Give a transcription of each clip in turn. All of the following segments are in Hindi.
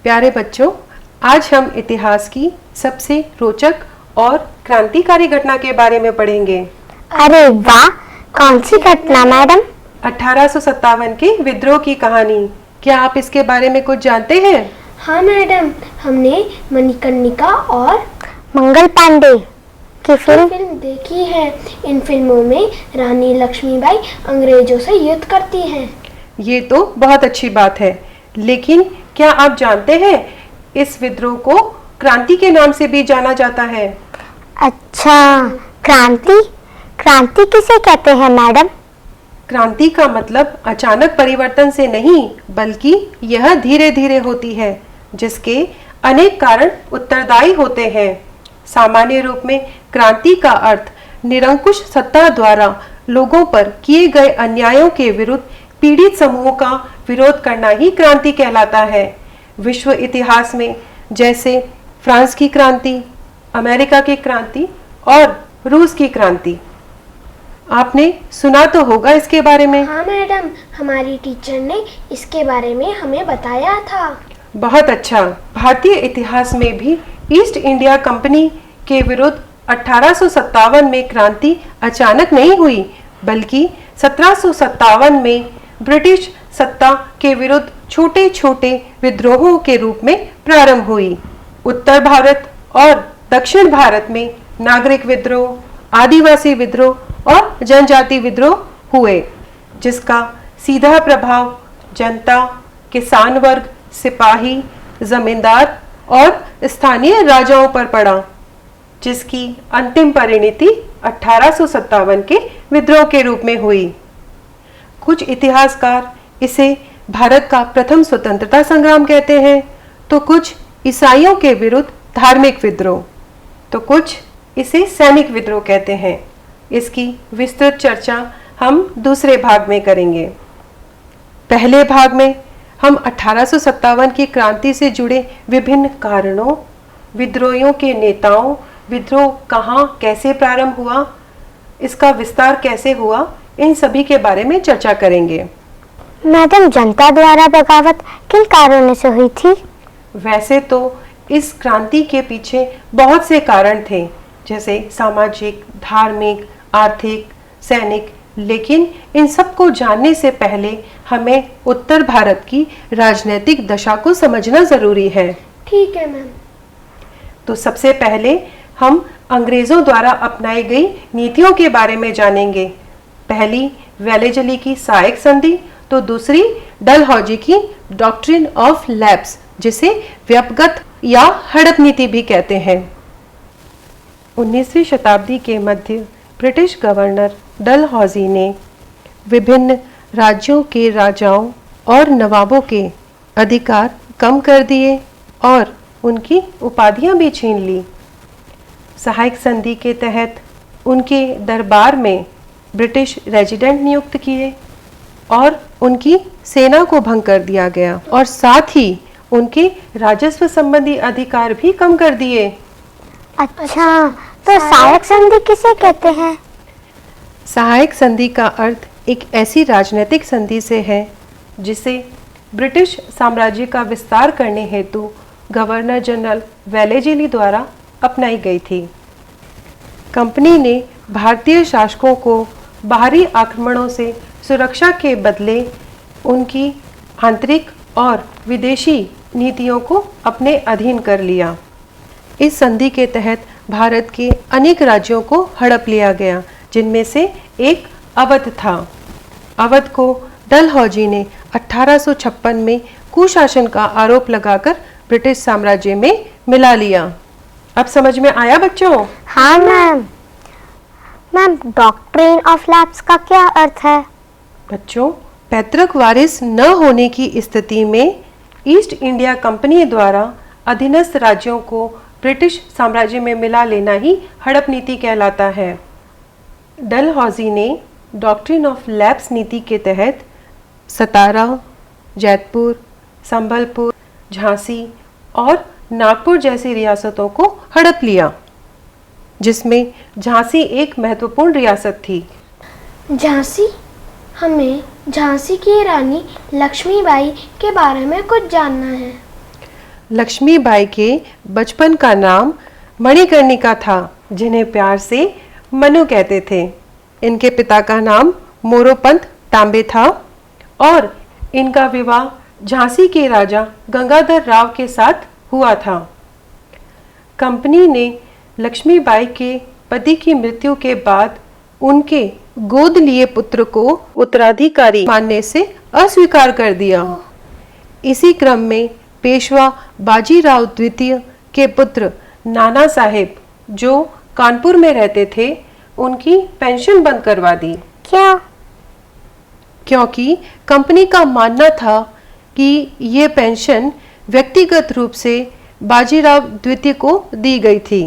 प्यारे बच्चों, आज हम इतिहास की सबसे रोचक और क्रांतिकारी घटना के बारे में पढ़ेंगे। अरे वाह, कौन सी घटना मैडम? 1857 के विद्रोह की कहानी। क्या आप इसके बारे में कुछ जानते हैं? हाँ मैडम, हमने मणिकर्णिका और मंगल पांडे की फिल्म देखी है। इन फिल्मों में रानी लक्ष्मीबाई अंग्रेजों से युद्ध करती हैं। ये तो बहुत अच्छी बात है, लेकिन क्या आप जानते हैं इस विद्रोह को क्रांति के नाम से भी जाना जाता है? अच्छा, क्रांति क्रांति किसे कहते हैं मैडम? क्रांति का मतलब अचानक परिवर्तन से नहीं, बल्कि यह धीरे धीरे होती है, जिसके अनेक कारण उत्तरदायी होते हैं। सामान्य रूप में क्रांति का अर्थ निरंकुश सत्ता द्वारा लोगों पर किए गए अन्यायों के विरुद्ध पीड़ित समूहों का विरोध करना ही क्रांति कहलाता है। विश्व इतिहास में जैसे फ्रांस की क्रांति, अमेरिका की क्रांति और रूस की क्रांति, आपने सुना तो होगा इसके बारे में। हाँ मैडम, हमारी टीचर ने इसके बारे में हमें बताया था। बहुत अच्छा। भारतीय इतिहास में भी ईस्ट इंडिया कंपनी के विरुद्ध 1857 में क्रांति अचानक नहीं हुई, बल्कि 1757 में ब्रिटिश सत्ता के विरुद्ध छोटे छोटे विद्रोहों के रूप में प्रारंभ हुई। उत्तर भारत और दक्षिण भारत में नागरिक विद्रोह, आदिवासी विद्रोह और जनजाति विद्रोह हुए, जिसका सीधा प्रभाव जनता, किसान वर्ग, सिपाही, जमींदार और स्थानीय राजाओं पर पड़ा, जिसकी अंतिम परिणति 1857 के विद्रोह के रूप में हुई। कुछ इतिहासकार इसे भारत का प्रथम स्वतंत्रता संग्राम कहते हैं, तो कुछ ईसाइयों के विरुद्ध धार्मिक विद्रोह, तो कुछ इसे सैनिक विद्रोह कहते हैं। इसकी विस्तृत चर्चा हम दूसरे भाग में करेंगे। पहले भाग में हम 1857 की क्रांति से जुड़े विभिन्न कारणों, विद्रोहियों के नेताओं, विद्रोह कहाँ कैसे प्रारंभ हुआ, इसका विस्तार कैसे हुआ, इन सभी के बारे में चर्चा करेंगे। मैडम, जनता द्वारा बगावत किन कारणों से हुई थी? वैसे तो इस क्रांति के पीछे बहुत से कारण थे, जैसे सामाजिक, धार्मिक, आर्थिक, सैनिक, लेकिन इन सब को जानने से पहले हमें उत्तर भारत की राजनीतिक दशा को समझना जरूरी है। ठीक है मैम। तो सबसे पहले हम अंग्रेजों द्वारा अपनाई गई नीतियों के बारे में जानेंगे। पहली वेलेजली की सहायक संधि, तो दूसरी डलहौजी की डॉक्ट्रिन ऑफ लैप्स, जिसे व्यपगत या हड़प नीति भी कहते हैं। 19वीं शताब्दी के मध्य ब्रिटिश गवर्नर डलहौजी ने विभिन्न राज्यों के राजाओं और नवाबों के अधिकार कम कर दिए और उनकी उपाधियां भी छीन ली। सहायक संधि के तहत उनके दरबार में ब्रिटिश रेजिडेंट नियुक्त किए और उनकी सेना को भंग कर दिया गया, और साथ ही उनके राजस्व संबंधी अधिकार भी कम कर दिए। अच्छा, तो सहायक संधि किसे कहते हैं? सहायक संधि का अर्थ एक ऐसी राजनीतिक संधि से है जिसे ब्रिटिश साम्राज्य का विस्तार करने हेतु गवर्नर जनरल वेलेजली द्वारा अपनाई गई थी। कंपनी ने भारतीय शासकों को बाहरी आक्रमणों से सुरक्षा के बदले उनकी आंतरिक और विदेशी नीतियों को अपने अधीन कर लिया। इस संधि के तहत भारत के अनेक राज्यों को हड़प लिया गया, जिनमें से एक अवध था। अवध को डलहौजी ने 1856 में कुशासन का आरोप लगाकर ब्रिटिश साम्राज्य में मिला लिया। अब समझ में आया बच्चों? हाँ ma'am. Ma'am, doctrine of lapse का क्या अर्थ है? बच्चों, पैतृक वारिस न होने की स्थिति में ईस्ट इंडिया कंपनी द्वारा अधीनस्थ राज्यों को ब्रिटिश साम्राज्य में मिला लेना ही हड़प नीति कहलाता है। डलहौजी ने डॉक्ट्रिन ऑफ लैप्स नीति के तहत सतारा, जैतपुर, संबलपुर, झांसी और नागपुर जैसी रियासतों को हड़प लिया, जिसमें झांसी एक महत्वपूर्ण रियासत थी। झांसी? हमें झांसी की रानी लक्ष्मीबाई के बारे में कुछ जानना है। लक्ष्मीबाई के बचपन का नाम मणिकर्णिका था, जिन्हें प्यार से मनु कहते थे। इनके पिता का नाम मोरोपंत तांबे था और इनका विवाह झांसी के राजा गंगाधर राव के साथ हुआ था। कंपनी ने लक्ष्मीबाई के पति की मृत्यु के बाद उनके गोद लिए पुत्र को उत्तराधिकारी मानने से अस्वीकार कर दिया। इसी क्रम में पेशवा बाजीराव द्वितीय के पुत्र नाना साहेब, जो कानपुर में रहते थे, उनकी पेंशन बंद करवा दी। क्या? क्योंकि कंपनी का मानना था कि ये पेंशन व्यक्तिगत रूप से बाजीराव द्वितीय को दी गई थी।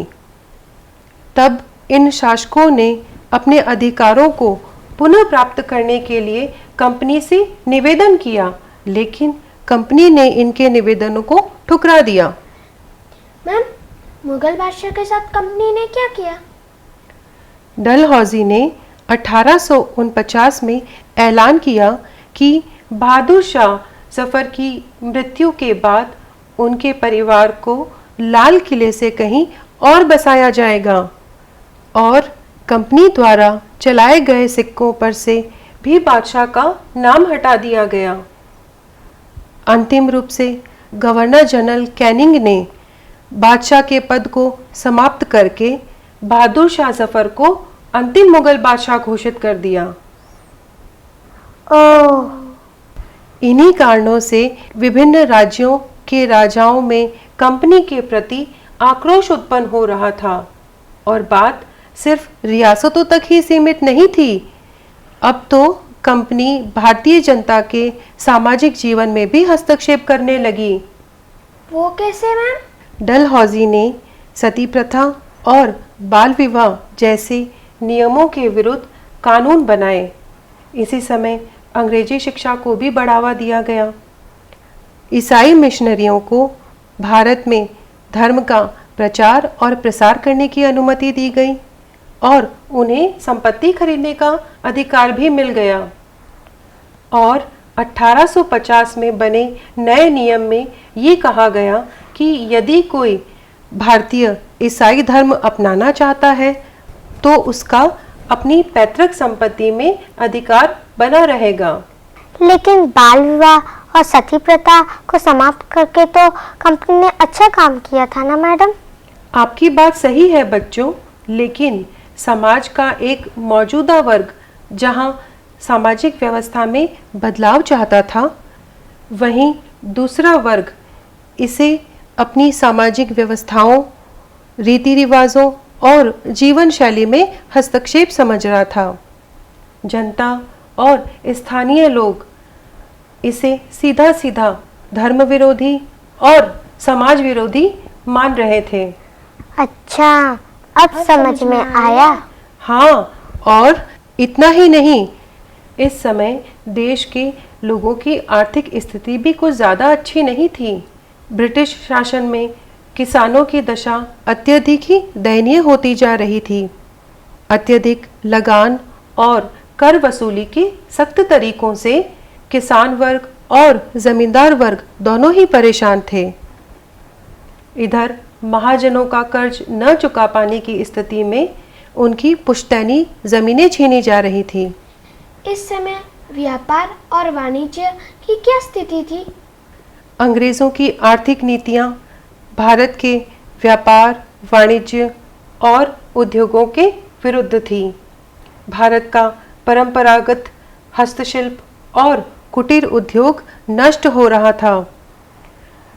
तब इन शासकों ने अपने अधिकारों को पुनः प्राप्त करने के लिए कंपनी से निवेदन किया, लेकिन कंपनी ने इनके निवेदनों को ठुकरा दिया। मैम, मुगल बादशाह के साथ कंपनी ने क्या किया? डलहौजी ने 1849 में ऐलान किया कि बहादुर शाह जफर की मृत्यु के बाद उनके परिवार को लाल किले से कहीं और बसाया जाएगा और कंपनी द्वारा चलाए गए सिक्कों पर से भी बादशाह का नाम हटा दिया गया। अंतिम रूप से गवर्नर जनरल कैनिंग ने बादशाह के पद को समाप्त करके बहादुर शाह जफर को अंतिम मुगल बादशाह घोषित कर दिया। इन्हीं कारणों से विभिन्न राज्यों के राजाओं में कंपनी के प्रति आक्रोश उत्पन्न हो रहा था और बात सिर्फ रियासतों तक ही सीमित नहीं थी। अब तो कंपनी भारतीय जनता के सामाजिक जीवन में भी हस्तक्षेप करने लगी। वो कैसे मैम? डलहौजी ने सती प्रथा और बाल विवाह जैसे नियमों के विरुद्ध कानून बनाए। इसी समय अंग्रेजी शिक्षा को भी बढ़ावा दिया गया। ईसाई मिशनरियों को भारत में धर्म का प्रचार और प्रसार करने की अनुमति दी गई और उन्हें संपत्ति खरीदने का अधिकार भी मिल गया। और 1850 में बने नए नियम में ये कहा गया कि यदि कोई भारतीय ईसाई धर्म अपनाना चाहता है तो उसका अपनी पैतृक संपत्ति में अधिकार बना रहेगा। लेकिन बाल विवाह और सती प्रथा को समाप्त करके तो कंपनी ने अच्छा काम किया था ना मैडम? आपकी बात सही है बच्चों, लेकिन समाज का एक मौजूदा वर्ग जहां सामाजिक व्यवस्था में बदलाव चाहता था, वहीं दूसरा वर्ग इसे अपनी सामाजिक व्यवस्थाओं, रीति रिवाजों और जीवन शैली में हस्तक्षेप समझ रहा था। जनता और स्थानीय लोग इसे सीधा सीधा धर्म विरोधी और समाज विरोधी मान रहे थे। अच्छा, अब समझ में आया। हाँ, और इतना ही नहीं, इस समय देश के लोगों की आर्थिक स्थिति भी कुछ ज़्यादा अच्छी नहीं थी। ब्रिटिश शासन में किसानों की दशा अत्यधिक ही दयनीय होती जा रही थी। अत्यधिक लगान और कर वसूली के सख्त तरीकों से किसान वर्ग और जमींदार वर्ग दोनों ही परेशान थे। इधर महाजनों का कर्ज न चुका पाने की स्थिति में उनकी पुश्तैनी जमीनें छीनी जा रही थी। इस समय व्यापार और वाणिज्य की क्या स्थिति थी? अंग्रेजों की आर्थिक नीतियां भारत के व्यापार, वाणिज्य और उद्योगों के विरुद्ध थी। भारत का परंपरागत हस्तशिल्प और कुटीर उद्योग नष्ट हो रहा था।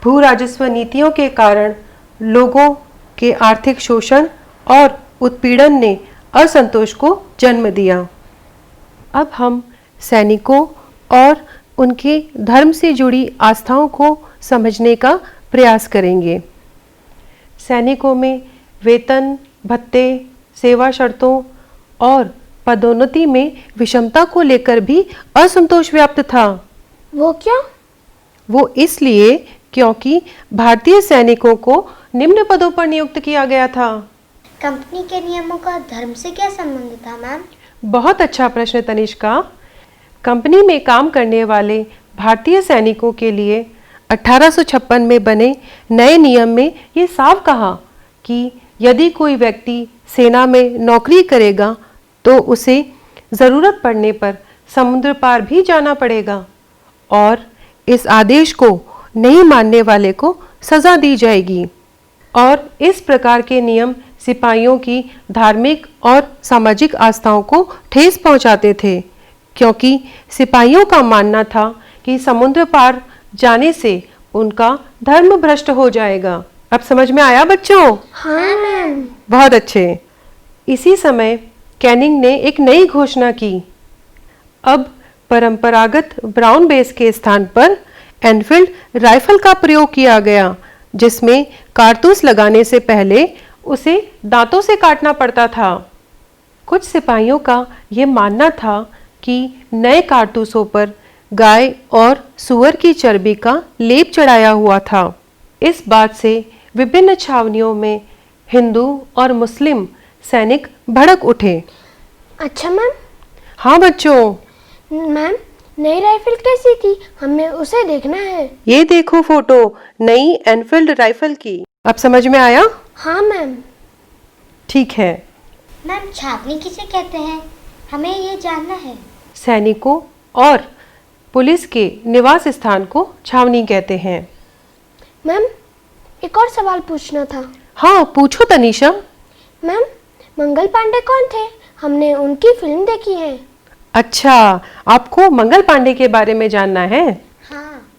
भू राजस्व नीतियों के कारण लोगों के आर्थिक शोषण और उत्पीड़न ने असंतोष को जन्म दिया। अब हम सैनिकों और उनके धर्म से जुड़ी आस्थाओं को समझने का प्रयास करेंगे। सैनिकों में वेतन, भत्ते, सेवा शर्तों और पदोन्नति में विषमता को लेकर भी असंतोष व्याप्त था। वो क्यों? वो इसलिए क्योंकि भारतीय सैनिकों को निम्न पदों पर नियुक्त किया गया था। कंपनी के नियमों का धर्म से क्या संबंध था मैम? बहुत अच्छा प्रश्न तनिष्का। कंपनी में काम करने वाले भारतीय सैनिकों के लिए 1856 में बने नए नियम में ये साफ कहा कि यदि कोई व्यक्ति सेना में नौकरी करेगा तो उसे ज़रूरत पड़ने पर समुद्र पार भी जाना पड़ेगा और इस आदेश को नहीं मानने वाले को सज़ा दी जाएगी। और इस प्रकार के नियम सिपाहियों की धार्मिक और सामाजिक आस्थाओं को ठेस पहुंचाते थे, क्योंकि सिपाहियों का मानना था कि समुद्र पार जाने से उनका धर्म भ्रष्ट हो जाएगा। अब समझ में आया बच्चों? हाँ मैम। बहुत अच्छे। इसी समय कैनिंग ने एक नई घोषणा की। अब परंपरागत ब्राउन बेस के स्थान पर एनफील्ड राइफल का प्रयोग किया गया, जिसमें कारतूस लगाने से पहले उसे दांतों से काटना पड़ता था। कुछ सिपाहियों का यह मानना था कि नए कारतूसों पर गाय और सूअर की चर्बी का लेप चढ़ाया हुआ था। इस बात से विभिन्न छावनियों में हिंदू और मुस्लिम सैनिक भड़क उठे। अच्छा मैम। हाँ बच्चों। मैम, नई राइफल कैसी थी? हमें उसे देखना है। ये देखो फोटो नई एनफील्ड राइफल की। अब समझ में आया? हाँ मैम। ठीक है। मैम, छावनी किसे कहते हैं? हमें ये जानना है। सैनिकों और पुलिस के निवास स्थान को छावनी कहते हैं। मैम, एक और सवाल पूछना था। हाँ पूछो तनीषा। मैम, मंगल पांडे कौन थे? हमने उनकी फिल्म देखी है। अच्छा, आपको मंगल पांडे के बारे में जानना है? हाँ।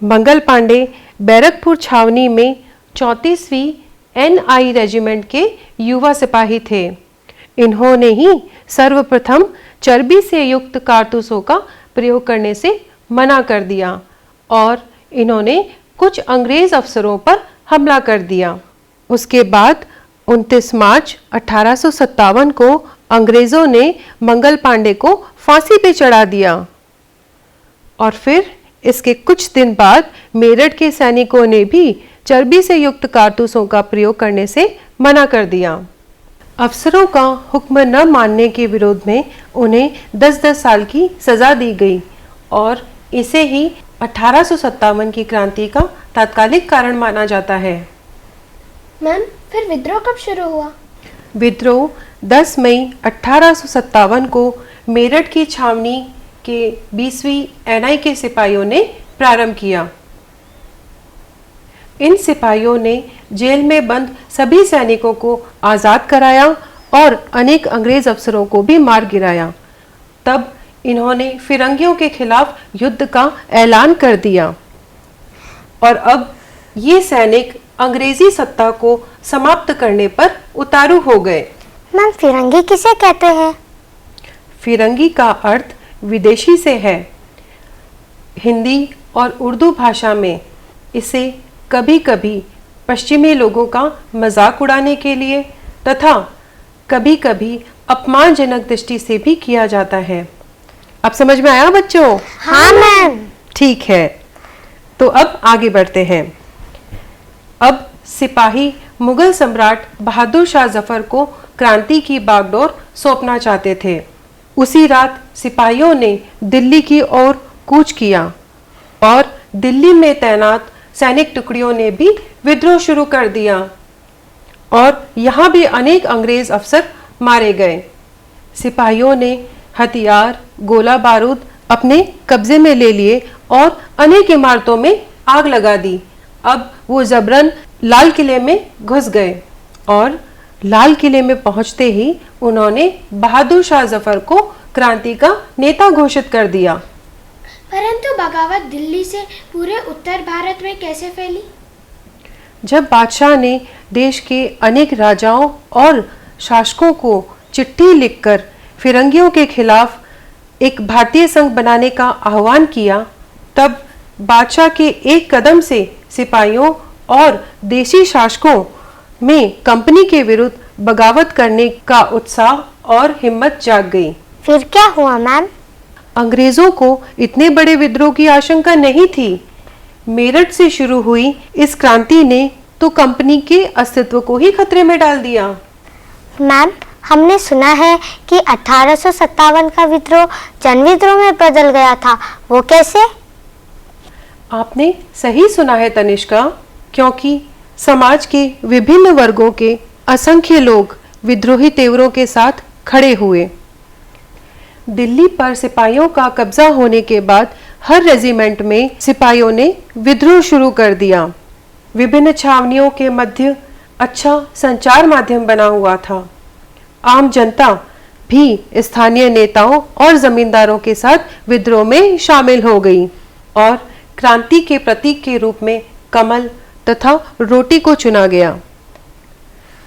मंगल पांडे बैरकपुर छावनी में 34वीं NI रेजिमेंट के युवा सिपाही थे। इन्होंने ही सर्वप्रथम चर्बी से युक्त कारतूसों का प्रयोग करने से मना कर दिया और इन्होंने कुछ अंग्रेज अफसरों पर हमला कर दिया। उसके बाद 29 मार्च 1857 को अंग्रेजों ने मंगल पांडे को फांसी पे चढ़ा दिया और फिर इसके कुछ दिन बाद मेरठ के सैनिकों ने भी चर्बी से युक्त कारतूसों का प्रयोग करने से मना कर दिया। अफसरों का हुक्म न मानने के विरोध में उन्हें 10-10 साल की सजा दी गई और इसे ही 1857 की क्रांति का तात्कालिक कारण माना जाता है। मैम, फिर विद्रोह कब शुरू हुआ? विद्रोह 10 मई 1857 को मेरठ की छावनी के 20वीं NI के सिपाहियों ने प्रारंभ किया। इन सिपाहियों ने जेल में बंद सभी सैनिकों को आज़ाद कराया और अनेक अंग्रेज अफसरों को भी मार गिराया। तब इन्होंने फिरंगियों के खिलाफ युद्ध का ऐलान कर दिया और अब ये सैनिक अंग्रेजी सत्ता को समाप्त करने पर उतारू हो गए। मैम, फिरंगी किसे कहते हैं? फिरंगी का अर्थ विदेशी से है। हिंदी और उर्दू भाषा में इसे कभी-कभी पश्चिमी लोगों का मजाक उड़ाने के लिए तथा कभी-कभी अपमानजनक दृष्टि से भी किया जाता है। अब समझ में आया बच्चों? हाँ मैम। ठीक है, तो अब आगे बढ़ते हैं। अब सिपाही मुगल सम्राट बहादुर शाह जफर को क्रांति की बागडोर सौंपना चाहते थे। उसी रात सिपाहियों ने दिल्ली की ओर कूच किया और दिल्ली में तैनात सैनिक टुकड़ियों ने भी विद्रोह शुरू कर दिया और यहाँ भी अनेक अंग्रेज अफसर मारे गए। सिपाहियों ने हथियार, गोला बारूद अपने कब्जे में ले लिए और अनेक इमारतों में आग लगा दी। अब वो जबरन लाल किले में घुस गए और लाल किले में पहुंचते ही उन्होंने बहादुर शाह जफर को क्रांति का नेता घोषित कर दिया। परंतु बगावत दिल्ली से पूरे उत्तर भारत में कैसे फैली? जब बादशाह ने देश के अनेक राजाओं और शासकों को चिट्ठी लिखकर फिरंगियों के खिलाफ एक भारतीय संघ बनाने का आह्वान किया, तब बादशाह के एक कदम से सिपाहियों और देशी शासकों में कंपनी के विरुद्ध बगावत करने का उत्साह और हिम्मत जाग गई। फिर क्या हुआ मैम? अंग्रेजों को इतने बड़े विद्रोह की आशंका नहीं थी। मेरठ से शुरू हुई इस क्रांति ने तो कंपनी के अस्तित्व को ही खतरे में डाल दिया। मैम, हमने सुना है कि 1857 का विद्रोह जन विद्रोह में बदल गया था, वो कैसे? आपने सही सुना है तनिष्का, क्योंकि समाज के विभिन्न वर्गों के असंख्य लोग विद्रोही तेवरों के साथ खड़े हुए। दिल्ली पर सिपाहियों का कब्जा होने के बाद हर रेजिमेंट में सिपाहियों ने विद्रोह शुरू कर दिया। विभिन्न छावनियों के मध्य अच्छा संचार माध्यम बना हुआ था। आम जनता भी स्थानीय नेताओं और जमींदारों के साथ विद्रोह में शामिल हो गई और क्रांति के प्रतीक के रूप में कमल तथा रोटी को चुना गया।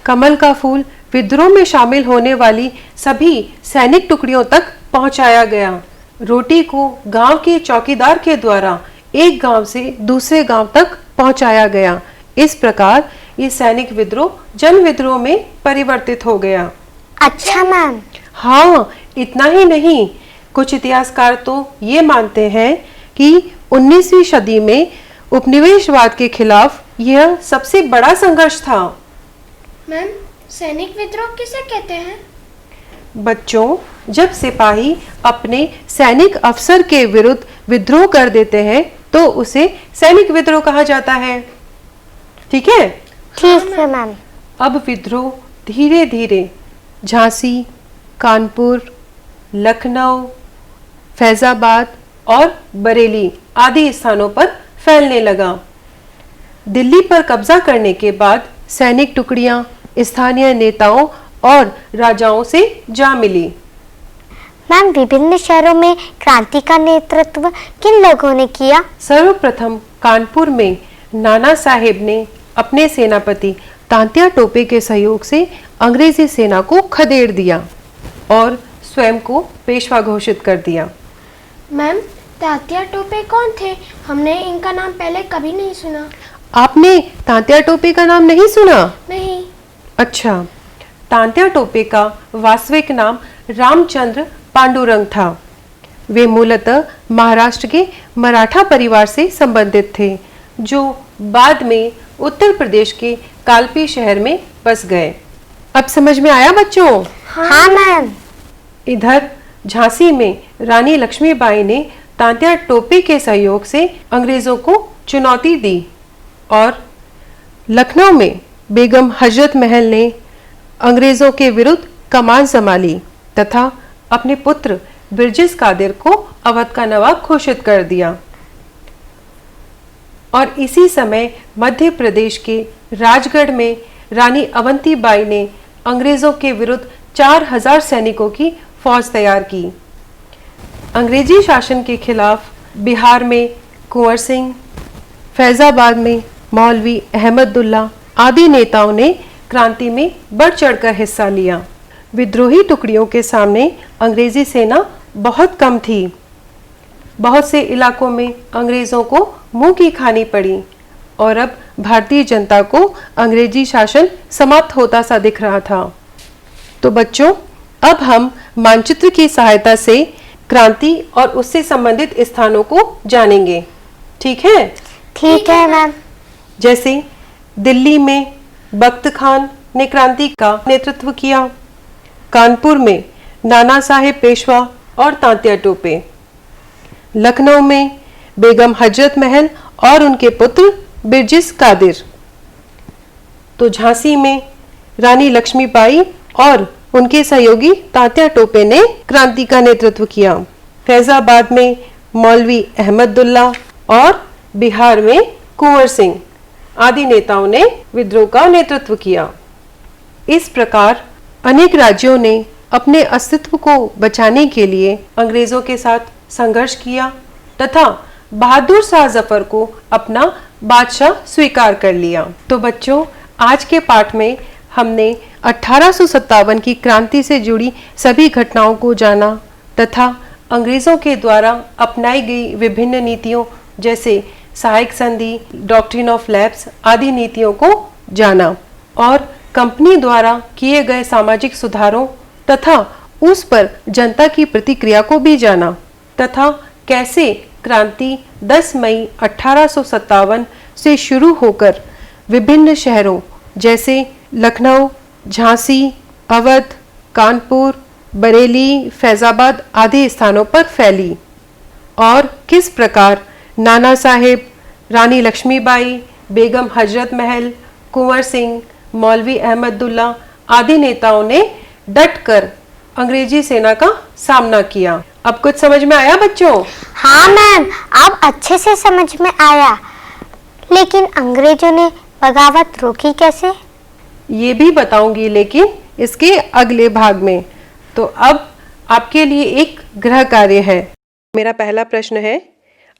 कमल का फूल विद्रोह में शामिल होने वाली सभी सैनिक टुकड़ियों तक पहुंचाया गया। रोटी को गांव के चौकीदार के द्वारा एक गांव से दूसरे गांव तक पहुंचाया गया। इस प्रकार ये सैनिक विद्रोह जन विद्रोह में परिवर्तित हो गया। अच्छा मैम। हाँ, इतना ही नहीं, कुछ इतिहासकार तो ये मानते हैं कि 19वीं सदी में उपनिवेशवाद के खिलाफ यह सबसे बड़ा संघर्ष था। मैम, सैनिक विद्रोह किसे कहते हैं? बच्चों, जब सिपाही अपने सैनिक अफसर के विरुद्ध विद्रोह कर देते हैं तो उसे सैनिक विद्रोह कहा जाता है। ठीक है? ठीक है मैम। अब विद्रोह धीरे धीरे झांसी, कानपुर, लखनऊ, फैजाबाद और बरेली आदि स्थानों पर फैलने लगा। दिल्ली पर कब्जा करने के बाद सैनिक टुकड़ियां स्थानीय नेताओं और राजाओं से जा मिली। मैम, विभिन्न शहरों में क्रांति का नेतृत्व किन लोगों ने किया? सर्वप्रथम कानपुर में नाना साहेब ने अपने सेनापति तांत्या टोपे के सहयोग से अंग्रेजी सेना को खदेड़ दिया और स्वयं को पेशवा घोषित कर दिया। मैम, तात्या टोपे कौन थे? हमने इनका नाम पहले कभी नहीं सुना। आपने तांत्या टोपे का नाम नहीं सुना? नहीं। अच्छा, तांत्या टोपे का वास्तविक नाम रामचंद्र पांडुरंग था। वे मूलतः महाराष्ट्र के मराठा परिवार से संबंधित थे, जो बाद में उत्तर प्रदेश के कालपी शहर में बस गए। अब समझ में आया बच्चों? हाँ मैम। इधर झांसी में रानी लक्ष्मीबाई ने तांत्या टोपे के सहयोग से अंग्रेजों को चुनौती दी और लखनऊ में बेगम हजरत महल ने अंग्रेजों के विरुद्ध कमान संभाली तथा अपने पुत्र बिरजिस कादिर को अवध का नवाब घोषित कर दिया। और इसी समय मध्य प्रदेश के राजगढ़ में रानी अवंतीबाई ने अंग्रेजों के विरुद्ध 4000 सैनिकों की फौज तैयार की। अंग्रेजी शासन के खिलाफ बिहार में कुंवर सिंह, फैजाबाद में मौलवी अहमदुल्ला आदि नेताओं ने क्रांति में बढ़ चढ़कर हिस्सा लिया। विद्रोही टुकड़ियों के सामने अंग्रेजी सेना बहुत कम थी। बहुत से इलाकों में अंग्रेजों को मुंह की खानी पड़ी और अब भारतीय जनता को अंग्रेजी शासन समाप्त होता सा दिख रहा था। तो बच्चों, अब हम मानचित्र की सहायता से क्रांति और उससे संबंधित स्थानों को जानेंगे। ठीक है? ठीक है मैम। जैसे दिल्ली में बख्त खान ने क्रांति का नेतृत्व किया, कानपुर में नाना साहेब पेशवा और तांत्या टोपे, लखनऊ में बेगम हजरत महल और उनके पुत्र बिरजिस कादिर, तो झांसी में रानी लक्ष्मीबाई और उनके सहयोगी तांत्या टोपे ने क्रांति का नेतृत्व किया, फैजाबाद में मौलवी अहमदुल्ला और बिहार में कुंवर सिंह आदि नेताओं ने विद्रोह का नेतृत्व किया। इस प्रकार अनेक राज्यों ने अपने अस्तित्व को बचाने के लिए अंग्रेजों के साथ संघर्ष किया तथा बहादुर शाह जफर को अपना बादशाह स्वीकार कर लिया। तो बच्चों, आज के पाठ में हमने 1857 की क्रांति से जुड़ी सभी घटनाओं को जाना तथा अंग्रेजों के द्वारा अपनाई गई विभिन्न नीतियों जैसे सहायक संधि, डॉक्ट्रिन ऑफ लैप्स आदि नीतियों को जाना और कंपनी द्वारा किए गए सामाजिक सुधारों तथा उस पर जनता की प्रतिक्रिया को भी जाना तथा कैसे क्रांति 10 मई 1857 से शुरू होकर विभिन्न शहरों जैसे लखनऊ, झांसी, अवध, कानपुर, बरेली, फैजाबाद आदि स्थानों पर फैली और किस प्रकार नाना साहेब, रानी लक्ष्मीबाई, बेगम हजरत महल, कुंवर सिंह, मौलवी अहमदुल्ला आदि नेताओं ने डटकर अंग्रेजी सेना का सामना किया। अब कुछ समझ में आया बच्चों? हाँ मैम, अब अच्छे से समझ में आया। लेकिन अंग्रेजों ने बगावत रोकी कैसे? ये भी बताऊंगी, लेकिन इसके अगले भाग में। तो अब आपके लिए एक गृह कार्य है। मेरा पहला प्रश्न है,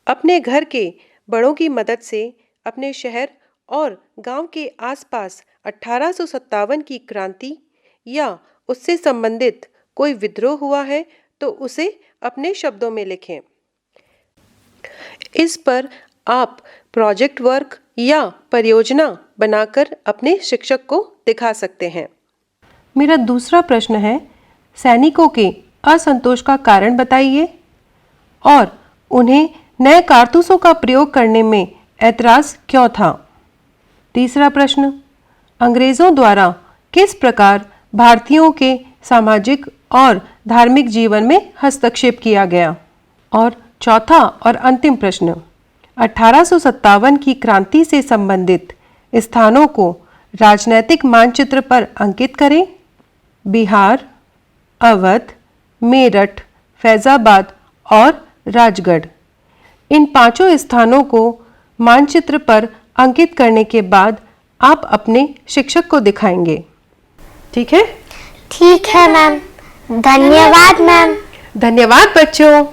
अपने घर के बड़ों की मदद से अपने शहर और गांव के आसपास 1857 की क्रांति या उससे संबंधित कोई विद्रोह हुआ है तो उसे अपने शब्दों में लिखें। इस पर आप प्रोजेक्ट वर्क या परियोजना बनाकर अपने शिक्षक को दिखा सकते हैं। मेरा दूसरा प्रश्न है, सैनिकों के असंतोष का कारण बताइए और उन्हें नए कारतूसों का प्रयोग करने में ऐतराज क्यों था। तीसरा प्रश्न, अंग्रेजों द्वारा किस प्रकार भारतीयों के सामाजिक और धार्मिक जीवन में हस्तक्षेप किया गया। और चौथा और अंतिम प्रश्न, 1857 की क्रांति से संबंधित स्थानों को राजनैतिक मानचित्र पर अंकित करें। बिहार, अवध, मेरठ, फैजाबाद और राजगढ़। इन पांचों स्थानों को मानचित्र पर अंकित करने के बाद आप अपने शिक्षक को दिखाएंगे। ठीक है? ठीक है मैम। धन्यवाद मैम। धन्यवाद बच्चों।